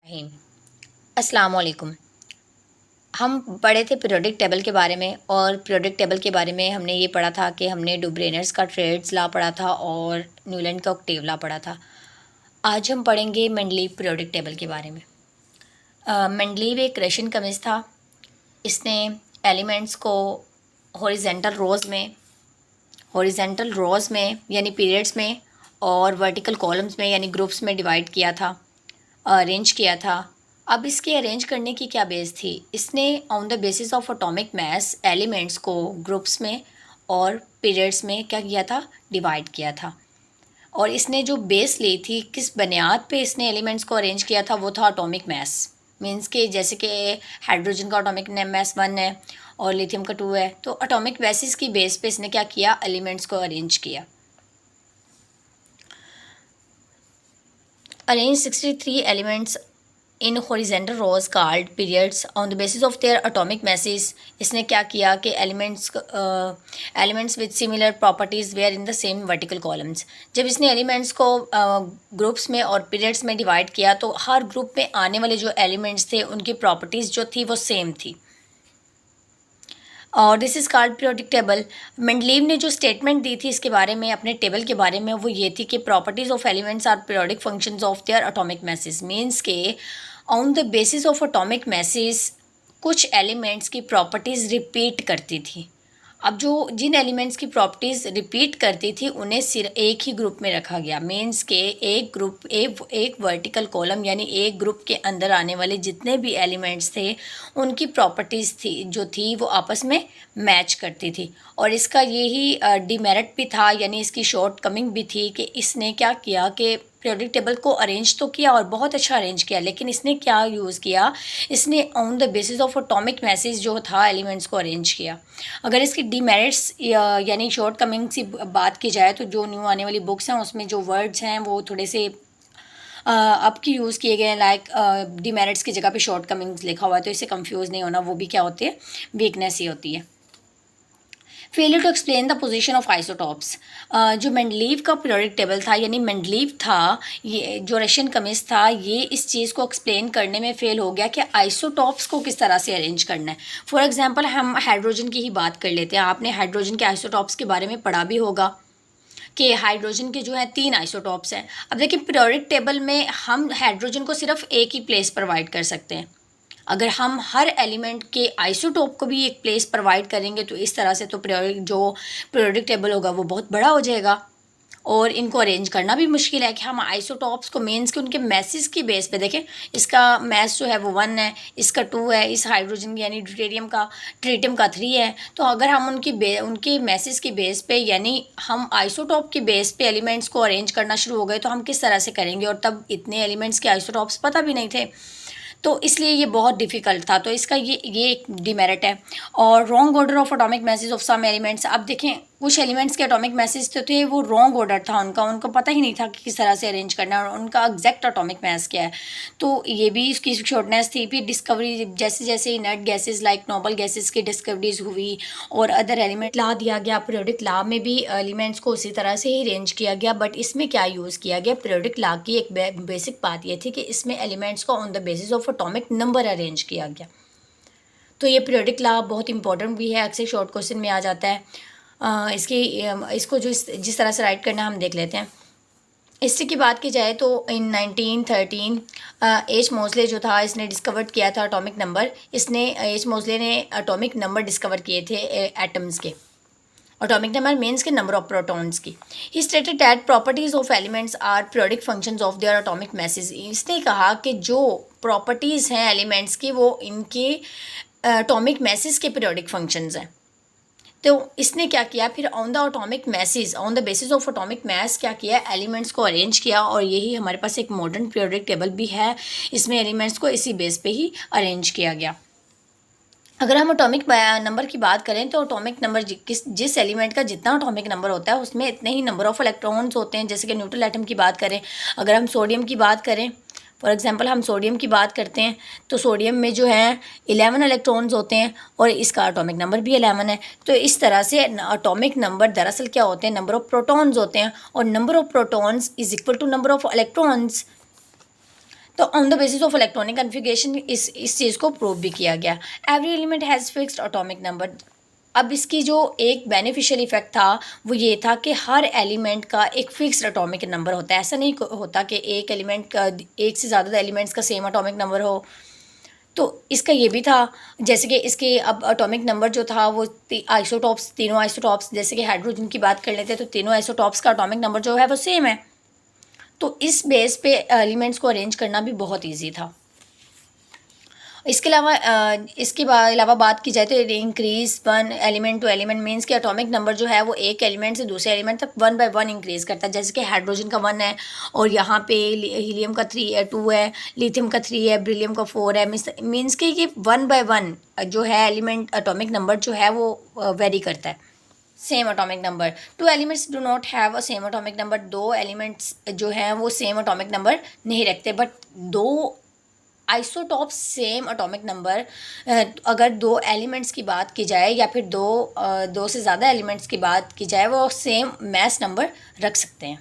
रहीम। अस्सलाम वालेकुम। हम पढ़े थे पीरियोडिक टेबल के बारे में और पीरियोडिक टेबल के बारे में हमने ये पढ़ा था कि हमने डुब्रेनर्स का ट्रेड्स लॉ पढ़ा था और न्यूलैंड का ऑक्टेव लॉ पढ़ा था। आज हम पढ़ेंगे मेंडलीव पीरियोडिक टेबल के बारे में। मेंडलीव एक रशियन केमिस्ट था। इसने एलिमेंट्स को हॉरिजेंटल रोज़ में यानी पीरियड्स में और वर्टिकल कॉलम्स में यानी ग्रुप्स में डिवाइड किया था, अरेंज किया था। अब इसके अरेंज करने की क्या बेस थी? इसने on the basis of atomic mass elements को ग्रुप्स में और पीरियड्स में क्या किया था? डिवाइड किया था। और इसने जो बेस ली थी, किस बुनियाद पे इसने एलिमेंट्स को अरेंज किया था, वो था एटॉमिक मास। मीन्स के जैसे कि हाइड्रोजन का एटॉमिक मास 1 है और लिथियम का 2 है, तो एटॉमिक बेसिस की बेस पे इसने क्या किया? एलिमेंट्स को अरेंज किया। Arrange 63 elements in horizontal rows called periods on the basis of their atomic masses. इसने क्या किया कि elements with similar properties were in the same vertical columns. जब इसने एलिमेंट्स को ग्रुप्स में और पीरियड्स में डिवाइड किया तो हर ग्रुप में आने वाले जो एलिमेंट्स थे उनकी प्रॉपर्टीज़ जो थी वो सेम थी और this is called periodic table. Mendeleev ने जो स्टेटमेंट दी थी इसके बारे में, अपने टेबल के बारे में, वो ये थी कि properties of elements are periodic functions of their atomic masses. Means के on the basis of atomic masses कुछ एलिमेंट्स की प्रॉपर्टीज़ रिपीट करती थी। अब जो जिन एलिमेंट्स की प्रॉपर्टीज़ रिपीट करती थी उन्हें सिर्फ एक ही ग्रुप में रखा गया। मीन्स के एक वर्टिकल कॉलम यानी एक ग्रुप के अंदर आने वाले जितने भी एलिमेंट्स थे उनकी प्रॉपर्टीज़ थी वो आपस में मैच करती थी। और इसका यही डिमेरिट भी था, यानी इसकी शॉर्ट कमिंग भी थी कि इसने क्या किया कि पीरियोडिक टेबल को अरेंज तो किया और बहुत अच्छा अरेंज किया, लेकिन इसने क्या यूज़ किया? इसने on the basis of atomic message जो था एलिमेंट्स को अरेंज किया। अगर इसकी डिमेरिट्स यानी शॉर्ट कमिंग की बात की जाए तो जो न्यू आने वाली बुक्स हैं उसमें जो वर्ड्स हैं वो थोड़े से अब की यूज़ किए गए हैं, लाइक डिमेरिट्स की जगह पे शॉर्ट कमिंग्स लिखा हुआ है, तो इससे कंफ्यूज नहीं होना, वो भी क्या होती है? वीकनेस ही होती है। Failure to explain the position of isotopes. जो मेंडलीव का पीरियोडिक टेबल था, यानी मेंडलीव था, ये जो रशियन केमिस्ट था, ये इस चीज़ को एक्सप्लेन करने में फेल हो गया कि आइसोटॉप्स को किस तरह से अरेंज करना है। फॉर एग्जांपल हम हाइड्रोजन की ही बात कर लेते हैं। आपने हाइड्रोजन के आइसोटॉप्स के बारे में पढ़ा भी होगा कि हाइड्रोजन के जो है 3 आइसोटॉप्स हैं। अब देखिए पीरियोडिक टेबल में हम हाइड्रोजन को सिर्फ एक ही प्लेस प्रोवाइड कर सकते हैं। अगर हम हर एलिमेंट के आइसोटोप को भी एक प्लेस प्रोवाइड करेंगे तो इस तरह से तो पीरियोडिक टेबल होगा वो बहुत बड़ा हो जाएगा और इनको अरेंज करना भी मुश्किल है कि हम आइसोटॉप्स को मीन्स के उनके मैसेज की बेस पे देखें। इसका मैस जो है वो 1 है, इसका 2 है, इस हाइड्रोजन यानी ट्रीटियम का 3 है। तो अगर हम उनके मैसेज की बेस पे यानी हम आइसोटॉप की बेस पे एलिमेंट्स को अरेंज करना शुरू हो गए तो हम किस तरह से करेंगे? और तब इतने एलिमेंट्स के आइसोटॉप्स पता भी नहीं थे, तो इसलिए ये बहुत डिफ़िकल्ट था। तो इसका ये एक डिमेरिट है। और wrong order of atomic masses of some elements. अब देखें कुछ एलिमेंट्स के एटॉमिक मैसेज तो थे वो रॉन्ग ऑर्डर था उनको पता ही नहीं था कि किस तरह से अरेंज करना है और उनका एग्जैक्ट एटॉमिक मास क्या है। तो ये भी इसकी शॉर्टनेस थी। फिर डिस्कवरी जैसे जैसे inert gases like noble gases की डिस्कवरीज हुई और अदर एलिमेंट ला दिया गया। पीरियोडिक लॉ में भी एलिमेंट्स को उसी तरह से ही अरेंज किया गया, बट इसमें क्या यूज़ किया गया? पीरियोडिक लॉ की एक बेसिक बात ये थी कि इसमें एलिमेंट्स को on the basis of atomic number arrange किया गया। तो ये पीरियोडिक लॉ बहुत इंपॉर्टेंट भी है, अक्सर शॉर्ट क्वेश्चन में आ जाता है। इसको जिस तरह से राइट करना है हम देख लेते हैं। हिस्ट्री की बात की जाए तो इन 1913 एच मोसले जो था इसने डिस्कवर किया था एटॉमिक नंबर। एच मोसले ने एटॉमिक नंबर डिस्कवर किए थे एटम्स के। एटॉमिक नंबर मीन्स के नंबर ऑफ प्रोटॉन्स की। He stated that properties of elements are periodic functions of their atomic masses. इसने कहा कि जो प्रॉपर्टीज़ हैं एलिमेंट्स की वो इनके एटॉमिक मैसेज के पीरियोडिक फंक्शंस हैं। तो इसने क्या किया फिर? On the atomic message, on the basis of atomic mass क्या किया? एलिमेंट्स को अरेंज किया और यही हमारे पास एक मॉडर्न पीरियोडिक टेबल भी है। इसमें एलिमेंट्स को इसी बेस पे ही अरेंज किया गया। अगर हम एटॉमिक नंबर की बात करें तो एटॉमिक नंबर जिस एलिमेंट का जितना एटॉमिक नंबर होता है उसमें इतने ही नंबर ऑफ इलेक्ट्रॉन्स होते हैं। जैसे कि न्यूट्रल एटम की बात करें, अगर हम सोडियम की बात करें, फॉर एग्जांपल हम सोडियम की बात करते हैं तो सोडियम में जो है 11 इलेक्ट्रॉन्स होते हैं और इसका एटॉमिक नंबर भी 11 है। तो इस तरह से एटॉमिक नंबर दरअसल क्या होते हैं? नंबर ऑफ प्रोटॉन्स होते हैं और number of protons is equal to number of electrons. तो on the basis of electronic configuration इस चीज़ को प्रूव भी किया गया। Every element has fixed atomic number. अब इसकी जो एक बेनिफिशियल इफेक्ट था वो ये था कि हर एलिमेंट का एक फिक्स्ड एटॉमिक नंबर होता है। ऐसा नहीं होता कि एक एलिमेंट का, एक से ज़्यादा एलिमेंट्स का सेम एटॉमिक नंबर हो। तो इसका ये भी था, जैसे कि इसके अब एटॉमिक नंबर जो था वो आइसोटॉप्स, तीनों आइसोटॉप्स, जैसे कि हाइड्रोजन की बात कर लेते हैं तो तीनों आइसोटॉप्स का एटॉमिक नंबर जो है वो सेम है। तो इस बेस पे एलिमेंट्स को अरेंज करना भी बहुत ईजी था। इसके अलावा बात की जाए तो increase one element to element means कि एटॉमिक नंबर जो है वो एक एलिमेंट से दूसरे एलिमेंट तक 1 बाय 1 इंक्रीज़ करता है। जैसे कि हाइड्रोजन का 1 है और यहाँ पे हीलियम का 3 है, 2 है, लिथियम का 3 है, ब्रिलियम का 4 है। मीन्स कि ये 1 बाय 1 जो है एलिमेंट एटॉमिक नंबर जो है वो वेरी करता है। Same atomic number, two elements do not have a same atomic number. दो एलिमेंट्स जो हैं वो सेम एटॉमिक नंबर नहीं रखते, बट दो आइसोटॉप्स सेम एटॉमिक नंबर, अगर दो एलिमेंट्स की बात की जाए या फिर दो से ज़्यादा एलिमेंट्स की बात की जाए वो सेम मैस नंबर रख सकते हैं।